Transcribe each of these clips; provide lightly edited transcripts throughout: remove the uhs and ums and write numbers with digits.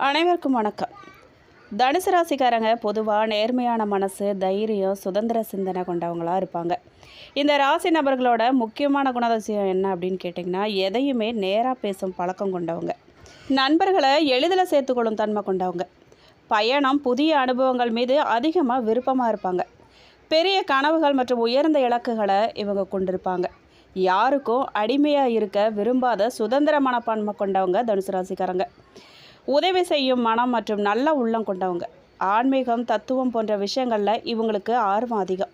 அனைவருக்கும் வணக்கம். தனுசு ராசிக்காரங்க பொதுவாக நேர்மையான மனசு, தைரியம், சுதந்திர சிந்தனை கொண்டவங்களாக இருப்பாங்க. இந்த ராசி நபர்களோட முக்கியமான குணாதிசயம் என்ன அப்படின்னு கேட்டிங்கன்னா, எதையுமே நேராக பேசும் பழக்கம் கொண்டவங்க, நண்பர்களை எளிதில் சேர்த்துக்கொள்ளும் தன்மை கொண்டவங்க, பயணம், புதிய அனுபவங்கள் மீது அதிகமாக விருப்பமாக இருப்பாங்க, பெரிய கனவுகள் மற்றும் உயர்ந்த இலக்குகளை இவங்க கொண்டிருப்பாங்க. யாருக்கும் அடிமையாக இருக்க விரும்பாத சுதந்திர மனப்பான்மை கொண்டவங்க தனுசு ராசிக்காரங்க. உதவி செய்யும் மனம் மற்றும் நல்ல உள்ளம் கொண்டவங்க. ஆன்மீகம், தத்துவம் போன்ற விஷயங்களில் இவங்களுக்கு ஆர்வம் அதிகம்.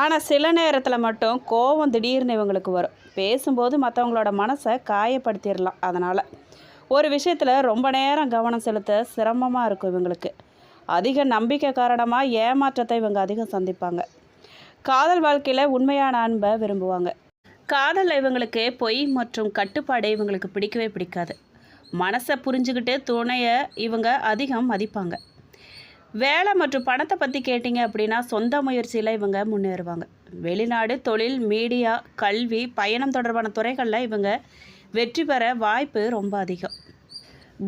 ஆனால் சில நேரத்தில் மட்டும் கோபம் திடீர்னு இவங்களுக்கு வரும். பேசும்போது மற்றவங்களோட மனசை காயப்படுத்திடலாம். அதனால் ஒரு விஷயத்தில் ரொம்ப நேரம் கவனம் செலுத்த சிரமமாக இருக்கும் இவங்களுக்கு. அதிக நம்பிக்கை காரணமாக ஏமாற்றத்தை இவங்க அதிகம் சந்திப்பாங்க. காதல் வாழ்க்கையில் உண்மையான அன்பை விரும்புவாங்க. காதலில் இவங்களுக்கு பொய் மற்றும் கட்டுப்பாடு இவங்களுக்கு பிடிக்கவே பிடிக்காது. மனசை புரிஞ்சுக்கிட்டு துணையை இவங்க அதிகம் மதிப்பாங்க. வேலை மற்றும் பணத்தை பற்றி கேட்டிங்க அப்படின்னா சொந்த முயற்சியில் இவங்க முன்னேறுவாங்க. வெளிநாடு, தொழில், மீடியா, கல்வி, பயணம் தொடர்பான துறைகளில் இவங்க வெற்றி பெற வாய்ப்பு ரொம்ப அதிகம்.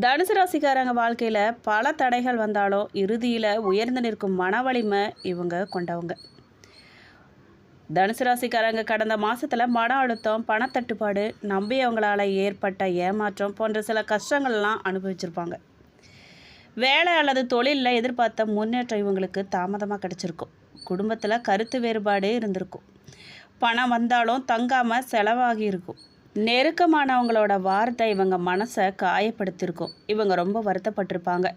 தனுசு ராசிக்காரங்க வாழ்க்கையில் பல தடைகள் வந்தாலும் இறுதியில் உயர்ந்து நிற்கும் மன வலிமை இவங்க கொண்டவங்க. தனுசு ராசிக்காரங்க கடந்த மாதத்தில் மன அழுத்தம், பணத்தட்டுப்பாடு, நம்பியவங்களால் ஏற்பட்ட ஏமாற்றம் போன்ற சில கஷ்டங்கள்லாம் அனுபவிச்சிருப்பாங்க. வேலை அல்லது தொழிலில் எதிர்பார்த்த முன்னேற்றம் இவங்களுக்கு தாமதமாக கிடச்சிருக்கும். குடும்பத்தில் கருத்து வேறுபாடு இருந்திருக்கும். பணம் வந்தாலும் தங்காமல் செலவாகி இருக்கும். நெருக்கமானவங்களோட வார்த்தை இவங்க மனசை காயப்படுத்தியிருக்கும். இவங்க ரொம்ப வருத்தப்பட்டிருப்பாங்க.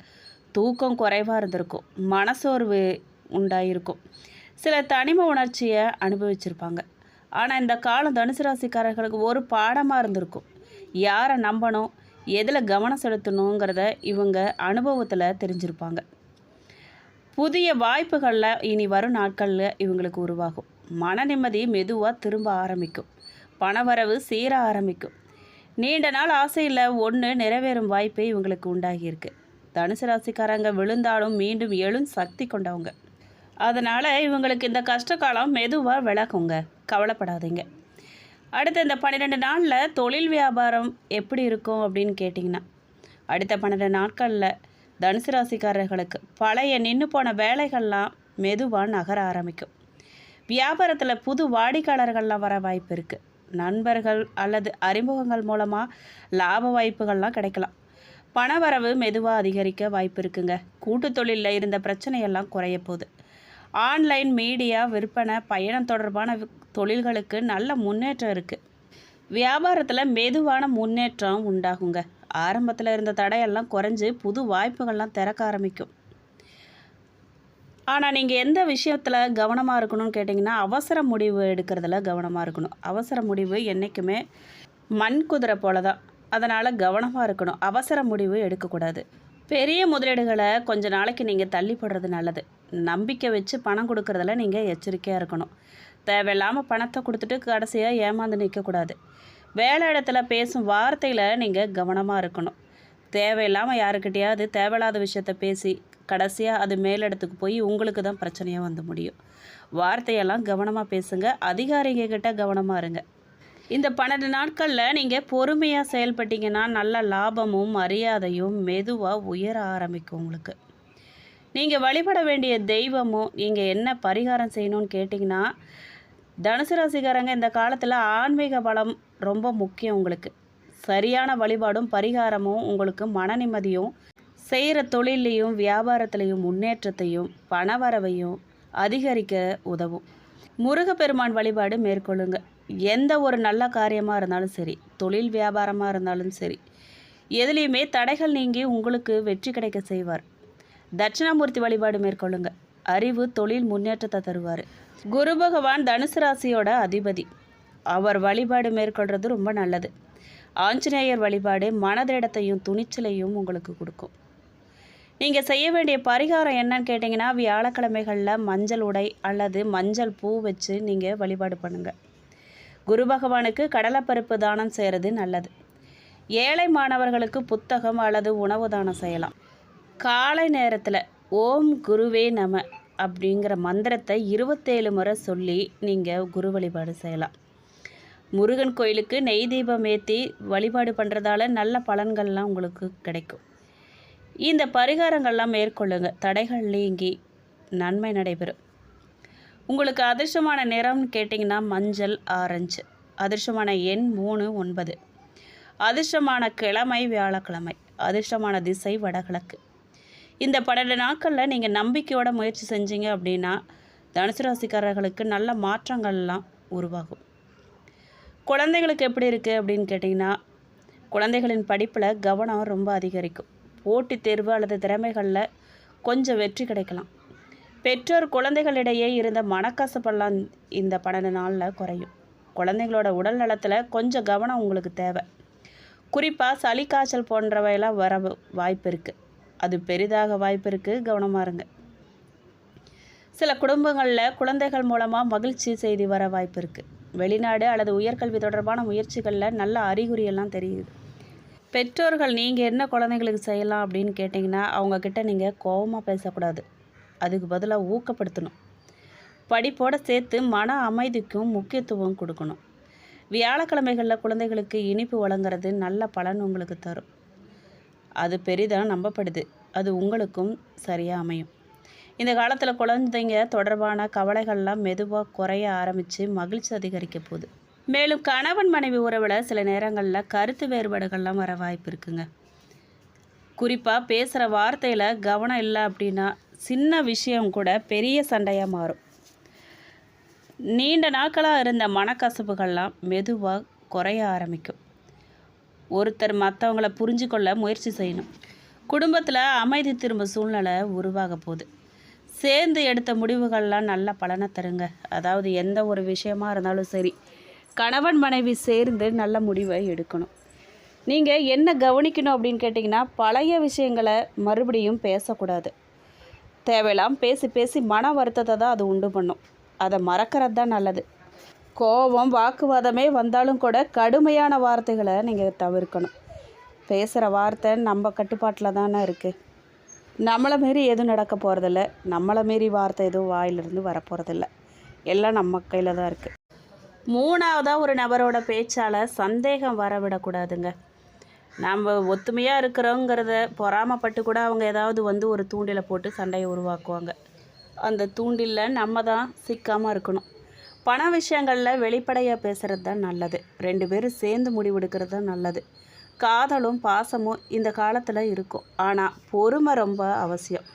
தூக்கம் குறைவாக இருந்திருக்கும். மனசோர்வு உண்டாயிருக்கும். சில தனிமை உணர்ச்சியை அனுபவிச்சிருப்பாங்க. ஆனால் இந்த காலம் தனுசு ராசிக்காரர்களுக்கு ஒரு பாடமாக இருந்திருக்கும். யாரை நம்பணும், எதில் கவனம் செலுத்தணுங்கிறத இவங்க அனுபவத்தில் தெரிஞ்சிருப்பாங்க. புதிய வாய்ப்புகளில் இனி வரும் நாட்களில் இவங்களுக்கு உருவாகும். மன நிம்மதி மெதுவாக திரும்ப ஆரம்பிக்கும். பணவரவு சீர ஆரம்பிக்கும். நீண்ட நாள் ஆசையில் ஒன்று நிறைவேறும் வாய்ப்பே இவங்களுக்கு உண்டாகியிருக்கு. தனுசு ராசிக்காரங்க விழுந்தாலும் மீண்டும் எழும் சக்தி கொண்டவங்க. அதனால் இவங்களுக்கு இந்த கஷ்ட காலம் மெதுவாக விலகுங்க. கவலைப்படாதீங்க. அடுத்த இந்த 12 நாளில் தொழில் வியாபாரம் எப்படி இருக்கும் அப்படின்னு கேட்டிங்கன்னா, அடுத்த 12 நாட்களில் தனுசு ராசிக்காரர்களுக்கு பழைய நின்று போன வேலைகள்லாம் மெதுவாக நகர ஆரம்பிக்கும். வியாபாரத்தில் புது வாடிக்கையாளர்கள்லாம் வர வாய்ப்பு இருக்குது. நண்பர்கள் அல்லது அறிமுகங்கள் மூலமாக லாப வாய்ப்புகள்லாம் கிடைக்கலாம். பணவரவு மெதுவாக அதிகரிக்க வாய்ப்பு இருக்குங்க. கூட்டு தொழிலில் இருந்த பிரச்சனையெல்லாம் குறைய போகுது. ஆன்லைன், மீடியா, விற்பனை, பயணம் தொடர்பான தொழில்களுக்கு நல்ல முன்னேற்றம் இருக்குது. வியாபாரத்தில் மெதுவான முன்னேற்றம் உண்டாகுங்க. ஆரம்பத்தில் இருந்த தடையெல்லாம் குறைஞ்சி புது வாய்ப்புகள்லாம் திறக்க ஆரம்பிக்கும். ஆனால் நீங்கள் எந்த விஷயத்தில் கவனமாக இருக்கணும்னு கேட்டிங்கன்னா, அவசர முடிவு எடுக்கிறதுல கவனமாக இருக்கணும். அவசர முடிவு என்றைக்குமே மண் குதிரை போல தான். அதனால் கவனமாக இருக்கணும். அவசர முடிவு எடுக்கக்கூடாது. பெரிய முதலீடுகளை கொஞ்ச நாளைக்கு நீங்கள் தள்ளி போடுறது நல்லது. நம்பிக்கை வச்சு பணம் கொடுக்குறதுல நீங்கள் எச்சரிக்கையாக இருக்கணும். தேவையில்லாமல் பணத்தை கொடுத்துட்டு கடைசியாக ஏமாந்து நிற்கக்கூடாது. வேலை இடத்துல பேசும் வார்த்தையில் நீங்கள் கவனமாக இருக்கணும். தேவையில்லாமல் யாருக்கிட்டையாவது தேவையில்லாத விஷயத்த பேசி கடைசியாக அது மேலிடத்துக்கு போய் உங்களுக்கு தான் பிரச்சனையாக வந்து முடியும். வார்த்தையெல்லாம் கவனமாக பேசுங்க. அதிகாரிகிட்ட கவனமாக இருங்க. இந்த 12 நாட்களில் நீங்கள் பொறுமையாக செயல்பட்டீங்கன்னா நல்ல லாபமும் மரியாதையும் மெதுவாக உயர ஆரம்பிக்கும் உங்களுக்கு. நீங்கள் வழிபட வேண்டிய தெய்வமும் நீங்கள் என்ன பரிகாரம் செய்யணும்னு கேட்டிங்கன்னா, தனுசு ராசிக்காரங்க இந்த காலத்தில் ஆன்மீக பலம் ரொம்ப முக்கியம் உங்களுக்கு. சரியான வழிபாடும் பரிகாரமும் உங்களுக்கு மன நிம்மதியும், செய்கிற தொழிலையும் வியாபாரத்திலையும் முன்னேற்றத்தையும் பணவரவையும் அதிகரிக்க உதவும். முருகப்பெருமான் வழிபாடு மேற்கொள்ளுங்க. எந்த ஒரு நல்ல காரியமாக இருந்தாலும் சரி, தொழில் வியாபாரமாக இருந்தாலும் சரி, எதுலேயுமே தடைகள் நீங்கி உங்களுக்கு வெற்றி கிடைக்க செய்வார். தட்சிணாமூர்த்தி வழிபாடு மேற்கொள்ளுங்க. அறிவு, தொழில் முன்னேற்றத்தை தருவார். குரு பகவான் தனுசு ராசியோட அதிபதி. அவர் வழிபாடு மேற்கொள்கிறது ரொம்ப நல்லது. ஆஞ்சநேயர் வழிபாடு மனதிடத்தையும் துணிச்சலையும் உங்களுக்கு கொடுக்கும். நீங்கள் செய்ய வேண்டிய பரிகாரம் என்னன்னு கேட்டிங்கன்னா, வியாழக்கிழமைகளில் மஞ்சள் உடை அல்லது மஞ்சள் பூ வச்சு நீங்கள் வழிபாடு பண்ணுங்கள். குரு பகவானுக்கு கடலைப்பருப்பு தானம் செய்கிறது நல்லது. ஏழை மாணவர்களுக்கு புத்தகம் அல்லது உணவு தானம் செய்யலாம். காலை நேரத்தில் ஓம் குருவே நம அப்படிங்கிற மந்திரத்தை 27 முறை சொல்லி நீங்கள் குரு வழிபாடு செய்யலாம். முருகன் கோயிலுக்கு நெய் தீபம் ஏற்றி வழிபாடு பண்ணுறதால நல்ல பலன்கள்லாம் உங்களுக்கு கிடைக்கும். இந்த பரிகாரங்கள்லாம் மேற்கொள்ளுங்க. தடைகள் நீங்கி நன்மை நடைபெறும். உங்களுக்கு அதிர்ஷ்டமான நிறம்னு கேட்டிங்கன்னா மஞ்சள், ஆரஞ்சு. அதிர்ஷ்டமான எண் 3, 9. அதிர்ஷ்டமான கிழமை வியாழக்கிழமை. அதிர்ஷ்டமான திசை வடகிழக்கு. இந்த 12 நாட்களில் நீங்கள் நம்பிக்கையோட முயற்சி செஞ்சீங்க அப்படின்னா தனுசு ராசிக்காரர்களுக்கு நல்ல மாற்றங்கள்லாம் உருவாகும். குழந்தைகளுக்கு எப்படி இருக்குது அப்படின்னு கேட்டிங்கன்னா, குழந்தைகளின் படிப்பில் கவனம் ரொம்ப அதிகரிக்கும். போட்டித் தேர்வு அல்லது திறமைகளில் கொஞ்சம் வெற்றி கிடைக்கலாம். பெற்றோர் குழந்தைகளிடையே இருந்த மனக்கசப்பெல்லாம் இந்த 12 நாளில் குறையும். குழந்தைங்களோட உடல் நலத்தில் கொஞ்சம் கவனம் உங்களுக்கு தேவை. குறிப்பாக சளி காய்ச்சல் போன்றவையெல்லாம் வர வாய்ப்பு இருக்குது. அது பெரிதாக வாய்ப்பு இருக்குது, கவனமாக இருங்க. சில குடும்பங்களில் குழந்தைகள் மூலமாக மகிழ்ச்சி செய்தி வர வாய்ப்பு இருக்குது. வெளிநாடு அல்லது உயர்கல்வி தொடர்பான முயற்சிகளில் நல்ல அறிகுறியெல்லாம் தெரியுது. பெற்றோர்கள் நீங்கள் என்ன குழந்தைங்களுக்கு செய்யலாம் அப்படின்னு கேட்டிங்கன்னா, அவங்கக்கிட்ட நீங்கள் கோபமாக பேசக்கூடாது. அதுக்கு பதிலாக ஊக்கப்படுத்தணும். படிப்போடு சேர்த்து மன அமைதிக்கும் முக்கியத்துவம் கொடுக்கணும். வியாழக்கிழமைகளில் குழந்தைகளுக்கு இனிப்பு வழங்குறது நல்ல பலன் உங்களுக்கு தரும். அது பெரிதாக நம்பப்படுது. அது உங்களுக்கும் சரியாக அமையும். இந்த காலத்தில் குழந்தைங்க தொடர்பான கவலைகள்லாம் மெதுவாக குறைய ஆரம்பித்து மகிழ்ச்சி அதிகரிக்க போகுது. மேலும் கணவன் மனைவி உறவில் சில நேரங்களில் கருத்து வேறுபாடுகள்லாம் வர வாய்ப்பு இருக்குங்க. குறிப்பாக பேசுகிற வார்த்தையில் கவனம் இல்லை அப்படின்னா சின்ன விஷயம் கூட பெரிய சண்டையாக மாறும். நீண்ட நாட்களாக இருந்த மனக்கசப்புகள்லாம் மெதுவாக குறைய ஆரம்பிக்கும். ஒருத்தர் மற்றவங்கள புரிஞ்சுக்கொள்ள முயற்சி செய்யணும். குடும்பத்தில் அமைதி திரும்ப சூழ்நிலை உருவாக போகுது. சேர்ந்து எடுத்த முடிவுகள்லாம் நல்ல பலனை தருங்க. அதாவது எந்த ஒரு விஷயமா இருந்தாலும் சரி, கணவன் மனைவி சேர்ந்து நல்ல முடிவை எடுக்கணும். நீங்கள் என்ன கவனிக்கணும் அப்படின்னு கேட்டிங்கன்னா, பழைய விஷயங்களை மறுபடியும் பேசக்கூடாது. தேவையில்லாம் பேசி பேசி மன வருத்தத்தை தான் அது உண்டு பண்ணும். அதை மறக்கிறது தான் நல்லது. கோபம், வாக்குவாதமே வந்தாலும் கூட கடுமையான வார்த்தைகளை நீங்கள் தவிர்க்கணும். பேசுகிற வார்த்தை நம்ம கட்டுப்பாட்டில் தானே இருக்குது. நம்மளை மீறி எதுவும் நடக்க போகிறதில்ல. நம்மளை மீறி வார்த்தை எதுவும் வாயிலிருந்து வரப்போகிறதில்ல. எல்லாம் நம்ம கையில் தான் இருக்குது. மூணாவதாக ஒரு நபரோட பேச்சால் சந்தேகம் வரவிடக்கூடாதுங்க. நம்ம ஒத்துமையாக இருக்கிறோங்கிறத பொறாமப்பட்டு கூட அவங்க ஏதாவது ஒரு தூண்டிலை போட்டு சண்டையை உருவாக்குவாங்க. அந்த தூண்டிலில் நம்ம தான் சிக்காமல் இருக்கணும். பண விஷயங்களில் வெளிப்படையாக பேசுகிறது தான் நல்லது. 2 பேரும் சேர்ந்து முடிவெடுக்கிறது தான் நல்லது. காதலும் பாசமும் இந்த காலத்தில் இருக்கும். ஆனால் பொறுமை ரொம்ப அவசியம்.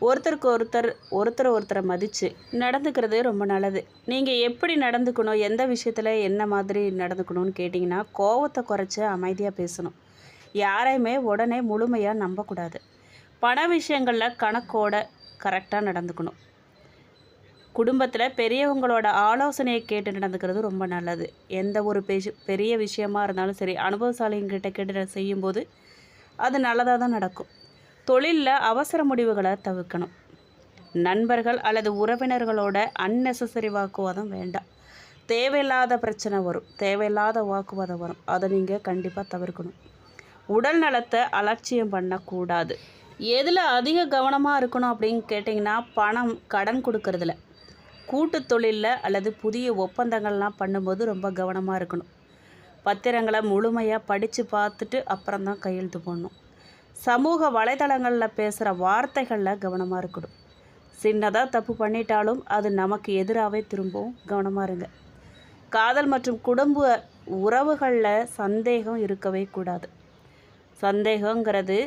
ஒருத்தரை மதித்து நடந்துக்கிறது ரொம்ப நல்லது. நீங்கள் எப்படி நடந்துக்கணும், எந்த விஷயத்தில் என்ன மாதிரி நடந்துக்கணும்னு கேட்டிங்கன்னா, கோவத்தை குறைச்சி அமைதியாக பேசணும். யாரையுமே உடனே முழுமையாக நம்பக்கூடாது. பண விஷயங்களில் கணக்கோட கரெக்டாக நடந்துக்கணும். குடும்பத்தில் பெரியவங்களோட ஆலோசனையை கேட்டு நடந்துக்கிறது ரொம்ப நல்லது. எந்த ஒரு பெரிய விஷயமா இருந்தாலும் சரி, அனுபவசாலிங்கிட்ட கேட்டு செய்யும்போது அது நல்லதாக தான் நடக்கும். தொழிலில் அவசர முடிவுகளை தவிர்க்கணும். நண்பர்கள் அல்லது உறவினர்களோட அன்னெசசரி வாக்குவாதம் வேண்டாம். தேவையில்லாத பிரச்சனை வரும், தேவையில்லாத வாக்குவாதம் வரும். அதை நீங்கள் கண்டிப்பாக தவிர்க்கணும். உடல் நலத்தை அலட்சியம் பண்ணக்கூடாது. எதில் அதிக கவனமாக இருக்கணும் அப்படின்னு கேட்டிங்கன்னா, பணம், கடன் கொடுக்கறதில்ல. கூட்டு தொழிலில் அல்லது புதிய ஒப்பந்தங்கள்லாம் பண்ணும்போது ரொம்ப கவனமாக இருக்கணும். பத்திரங்களை முழுமையாக படித்து பார்த்துட்டு அப்புறம் தான் கையெழுத்து போடணும். சமூக வலைதளங்களில் பேசுகிற வார்த்தைகளில் கவனமாக இருக்கணும். சின்னதாக தப்பு பண்ணிட்டாலும் அது நமக்கு எதிராகவே திரும்பவும் கவனமாக இருங்க. காதல் மற்றும் குடும்ப உறவுகளில் சந்தேகம் இருக்கவே கூடாது. சந்தேகங்கிறது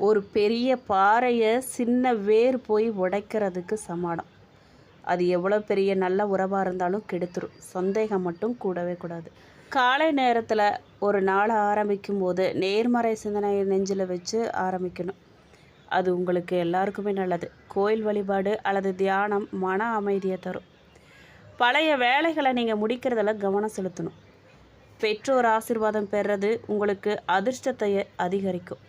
ஒரு பெரிய பாறையை சின்ன வேர் போய் உடைக்கிறதுக்கு சமானம். அது எவ்வளோ பெரிய நல்ல உறவாக இருந்தாலும் கெடுத்துரும். சந்தேகம் மட்டும் கூடவே கூடாது. காலை நேரத்தில் ஒரு நாளை ஆரம்பிக்கும் போது நேர்மறை சிந்தனையை நெஞ்சில் வச்சு ஆரம்பிக்கணும். அது உங்களுக்கு எல்லாருக்குமே நல்லது. கோயில் வழிபாடு அல்லது தியானம் மன அமைதியை தரும். பழைய வேலைகளை நீங்கள் முடிக்கிறதில் கவனம் செலுத்தணும். பெற்றோர் ஆசீர்வாதம் பெறுறது உங்களுக்கு அதிர்ஷ்டத்தை அதிகரிக்கும்.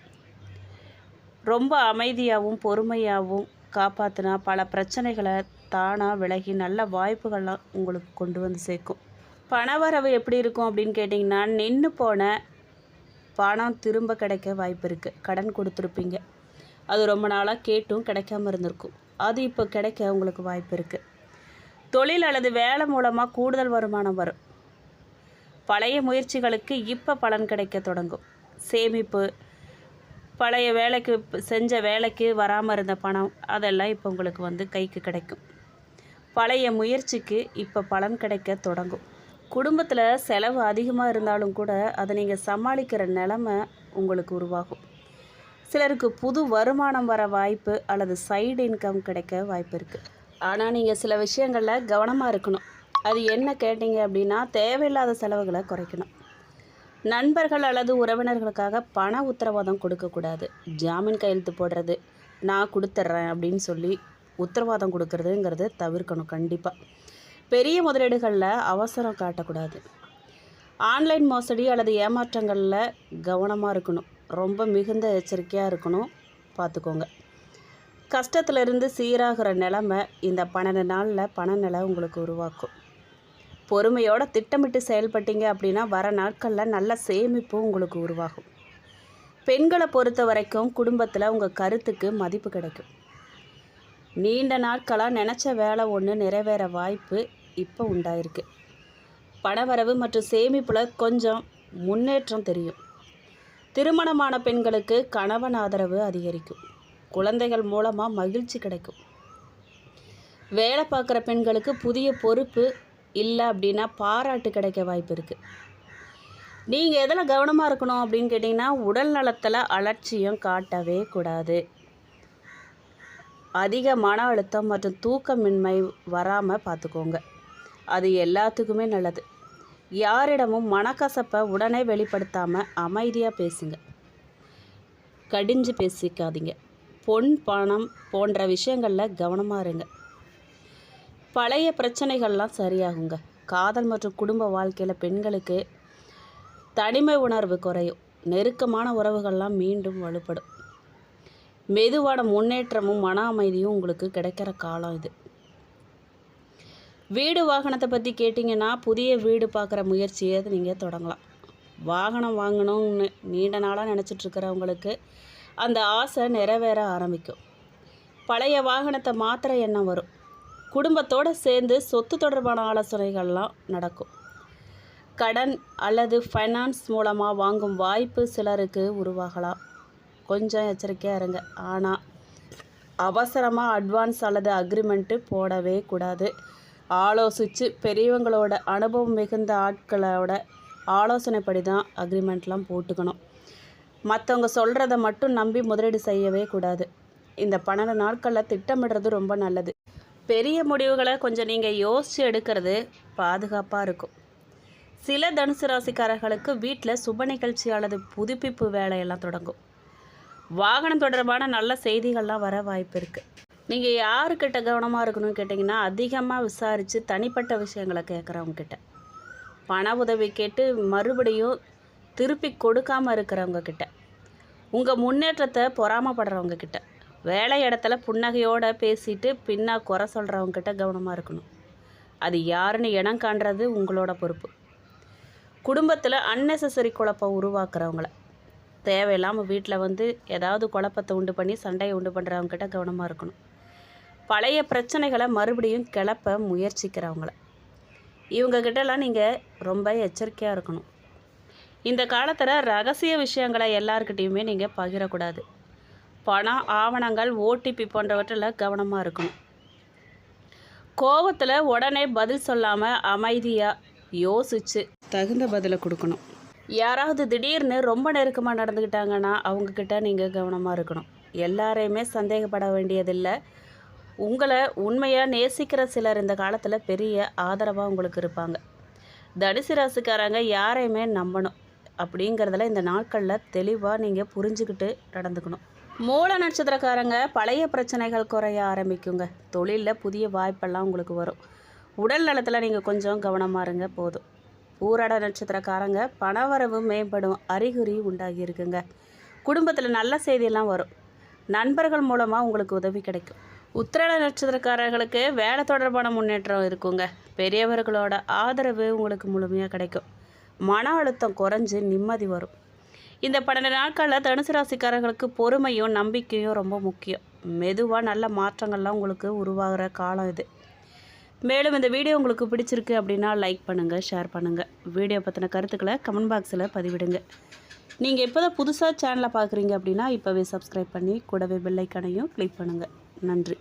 ரொம்ப அமைதியாகவும் பொறுமையாகவும் காப்பாற்றினா பல பிரச்சனைகளை தானாக விலகி நல்ல வாய்ப்புகள்லாம் உங்களுக்கு கொண்டு வந்து சேர்க்கும். பணவரவு எப்படி இருக்கும் அப்படின்னு கேட்டிங்கன்னா, நின்று போன பணம் திரும்ப கிடைக்க வாய்ப்பு இருக்குது. கடன் கொடுத்துருப்பீங்க, அது ரொம்ப நாளாக கேட்டும் கிடைக்காம இருந்திருக்கும். அது இப்போ கிடைக்க உங்களுக்கு வாய்ப்பு இருக்குது. தொழில் அல்லது வேலை மூலமாக கூடுதல் வருமானம் வரும். பழைய முயற்சிகளுக்கு இப்போ பலன் கிடைக்க தொடங்கும். சேமிப்பு, பழைய வேலைக்கு செஞ்ச வேலைக்கு வராமல் இருந்த பணம் அதெல்லாம் இப்போ உங்களுக்கு வந்து கைக்கு கிடைக்கும். பழைய முயற்சிக்கு இப்போ பலன் கிடைக்க தொடங்கும். குடும்பத்தில் செலவு அதிகமாக இருந்தாலும் கூட அதை நீங்கள் சமாளிக்கிற நிலைமை உங்களுக்கு உருவாகும். சிலருக்கு புது வருமானம் வர வாய்ப்பு அல்லது சைடு இன்கம் கிடைக்க வாய்ப்பு இருக்குது. ஆனால் நீங்கள் சில விஷயங்களில் கவனமாக இருக்கணும். அது என்ன கேட்டிங்க அப்படின்னா, தேவையில்லாத செலவுகளை குறைக்கணும். நண்பர்கள் அல்லது உறவினர்களுக்காக பண உத்தரவாதம் கொடுக்கக்கூடாது. ஜாமீன் கையெழுத்து போடுறது, நான் கொடுத்துட்றேன் அப்படின்னு சொல்லி உத்தரவாதம் கொடுக்கறதுங்கிறது தவிர்க்கணும். கண்டிப்பாக பெரிய முதலீடுகளில் அவசரம் காட்டக்கூடாது. ஆன்லைன் மோசடி அல்லது ஏமாற்றங்களில் கவனமாக இருக்கணும். ரொம்ப மிகுந்த எச்சரிக்கையாக இருக்கணும், பார்த்துக்கோங்க. கஷ்டத்திலிருந்து சீராகிற நிலைமை இந்த 12 நாளில் பணநிலை உங்களுக்கு உருவாக்கும். பொறுமையோடு திட்டமிட்டு செயல்பட்டீங்க அப்படின்னா வர நாட்களில் நல்ல சேமிப்பு உங்களுக்கு உருவாகும். பெண்களை பொறுத்த வரைக்கும் குடும்பத்தில் உங்கள் கருத்துக்கு மதிப்பு கிடைக்கும். நீண்ட நாட்களாக நினச்ச வேலை ஒன்று நிறைவேற வாய்ப்பு இப்போ உண்டாயிருக்கு. பணவரவு மற்றும் சேமிப்பில் கொஞ்சம் முன்னேற்றம் தெரியும். திருமணமான பெண்களுக்கு கணவன் ஆதரவு அதிகரிக்கும். குழந்தைகள் மூலமாக மகிழ்ச்சி கிடைக்கும். வேலை பார்க்குற பெண்களுக்கு புதிய பொறுப்பு இல்லை அப்படின்னா பாராட்டு கிடைக்க வாய்ப்பு இருக்குது. நீங்கள் எதில் கவனமாக இருக்கணும் அப்படின்னு கேட்டிங்கன்னா, உடல் நலத்தில் அலட்சியம் காட்டவே கூடாது. அதிக மன அழுத்தம் மற்றும் தூக்கமின்மை வராமல் பார்த்துக்கோங்க. அது எல்லாத்துக்குமே நல்லது. யாரிடமும் மனக்கசப்பை உடனே வெளிப்படுத்தாமல் அமைதியாக பேசுங்க. கடிஞ்சு பேசிக்காதீங்க. பொன் பணம் போன்ற விஷயங்களில் கவனமாக இருங்க. பழைய பிரச்சனைகள்லாம் சரியாகுங்க. காதல் மற்றும் குடும்ப வாழ்க்கையில் பெண்களுக்கு தனிமை உணர்வு குறையும். நெருக்கமான உறவுகள்லாம் மீண்டும் வலுப்படும். மெதுவான முன்னேற்றமும் மன அமைதியும் உங்களுக்கு கிடைக்கிற காலம் இது. வீடு வாகனத்தை பற்றி கேட்டிங்கன்னா, புதிய வீடு பார்க்குற முயற்சியை நீங்கள் தொடங்கலாம். வாகனம் வாங்கணும்னு நீண்ட நாளாக நினச்சிட்ருக்கிறவங்களுக்கு அந்த ஆசை நிறைவேற ஆரம்பிக்கும். பழைய வாகனத்தை மாத்திர எண்ணம் வரும். குடும்பத்தோடு சேர்ந்து சொத்து தொடர்பான ஆலோசனைகள்லாம் நடக்கும். கடன் அல்லது ஃபைனான்ஸ் மூலமாக வாங்கும் வாய்ப்பு சிலருக்கு உருவாகலாம். கொஞ்சம் எச்சரிக்கையாக இருங்க. ஆனால் அவசரமாக அட்வான்ஸ் அல்லது அக்ரிமெண்ட்டு போடவே கூடாது. ஆலோசித்து பெரியவங்களோட அனுபவம் மிகுந்த ஆட்களோட ஆலோசனைப்படி தான் அக்ரிமெண்ட்லாம் போட்டுக்கணும். மற்றவங்க சொல்கிறத மட்டும் நம்பி முதலீடு செய்யவே கூடாது. இந்த 12 நாட்களில் திட்டமிடுறது ரொம்ப நல்லது. பெரிய முடிவுகளை கொஞ்சம் நீங்கள் யோசித்து எடுக்கிறது பாதுகாப்பாக இருக்கும். சில தனுசு ராசிக்காரர்களுக்கு வீட்டில் சுப நிகழ்ச்சி அல்லது புதுப்பிப்பு வேலையெல்லாம் தொடங்கும். வாகனம் தொடர்பான நல்ல செய்திகள்லாம் வர வாய்ப்பு இருக்குது. நீங்கள் யாருக்கிட்ட கவனமாக இருக்கணும்னு கேட்டிங்கன்னா, அதிகமாக விசாரித்து தனிப்பட்ட விஷயங்களை கேட்குறவங்கக்கிட்ட, பண உதவி கேட்டு மறுபடியும் திருப்பி கொடுக்காமல் இருக்கிறவங்க கிட்ட, உங்கள் முன்னேற்றத்தை பொறாமப்படுறவங்க கிட்ட, வேலை இடத்துல புன்னகையோடு பேசிட்டு பின்னா குறை சொல்கிறவங்கக்கிட்ட கவனமாக இருக்கணும். அது யாருன்னு இனம் காண்றது உங்களோட பொறுப்பு. குடும்பத்தில் அன்னெசரி குழப்பம் உருவாக்குறவங்கள, தேவையில்லாமல் வீட்டில் வந்து ஏதாவது குழப்பத்தை உண்டு பண்ணி சண்டையை உண்டு பண்ணுறவங்கக்கிட்ட கவனமாக இருக்கணும். பழைய பிரச்சனைகளை மறுபடியும் கிளப்ப முயற்சிக்கிறவங்கள, இவங்கக்கிட்டலாம் நீங்கள் ரொம்ப எச்சரிக்கையாக இருக்கணும். இந்த காலத்தில் ரகசிய விஷயங்களை எல்லாருக்கிட்டையுமே நீங்கள் பகிரக்கூடாது. பணம், ஆவணங்கள், ஓடிபி போன்றவற்றில் கவனமாக இருக்கணும். கோபத்தில் உடனே பதில் சொல்லாமல் அமைதியாக யோசித்து தகுந்த பதிலை கொடுக்கணும். யாராவது திடீர்னு ரொம்ப நெருக்கமாக நடந்துக்கிட்டாங்கன்னா அவங்கக்கிட்ட நீங்கள் கவனமாக இருக்கணும். எல்லாரையுமே சந்தேகப்பட வேண்டியதில்லை. உங்களை உண்மையாக நேசிக்கிற சிலர் இந்த காலத்தில் பெரிய ஆதரவாக உங்களுக்கு இருப்பாங்க. தனுசு ராசிக்காரங்க யாரையுமே நம்பணும் அப்படிங்கிறதுல இந்த நாட்களில் தெளிவாக நீங்கள் புரிஞ்சுக்கிட்டு நடந்துக்கணும். மூல நட்சத்திரக்காரங்க பழைய பிரச்சனைகள் குறைய ஆரம்பிக்குங்க. தொழிலில் புதிய வாய்ப்பெல்லாம் உங்களுக்கு வரும். உடல் நலத்தில் நீங்கள் கொஞ்சம் கவனமாக இருங்க போதும். பூராட நட்சத்திரக்காரங்க பணவரவு மேம்படும் அறிகுறி உண்டாகி இருக்குங்க. குடும்பத்தில் நல்ல செய்தியெல்லாம் வரும். நண்பர்கள் மூலமாக உங்களுக்கு உதவி கிடைக்கும். உத்திராட நட்சத்திரக்காரர்களுக்கு வேலை தொடர்பான முன்னேற்றம் இருக்குங்க. பெரியவர்களோட ஆதரவு உங்களுக்கு முழுமையாக கிடைக்கும். மன அழுத்தம் குறைஞ்சு நிம்மதி வரும். இந்த 12 நாட்களில் தனுசு ராசிக்காரர்களுக்கு பொறுமையும் நம்பிக்கையும் ரொம்ப முக்கியம். மெதுவாக நல்ல மாற்றங்கள்லாம் உங்களுக்கு உருவாகிற காலம் இது. மேலும் இந்த வீடியோ உங்களுக்கு பிடிச்சிருக்கு அப்படின்னா லைக் பண்ணுங்கள், ஷேர் பண்ணுங்கள். வீடியோ பற்றின கருத்துக்களை கமெண்ட் பாக்ஸில் பதிவிடுங்க. நீங்கள் இப்போ தான் புதுசாக சேனலை பார்க்குறீங்க அப்படின்னா இப்போவே சப்ஸ்கிரைப் பண்ணி கூடவே பெல் ஐக்கானையும் கிளிக் பண்ணுங்கள். நன்றி.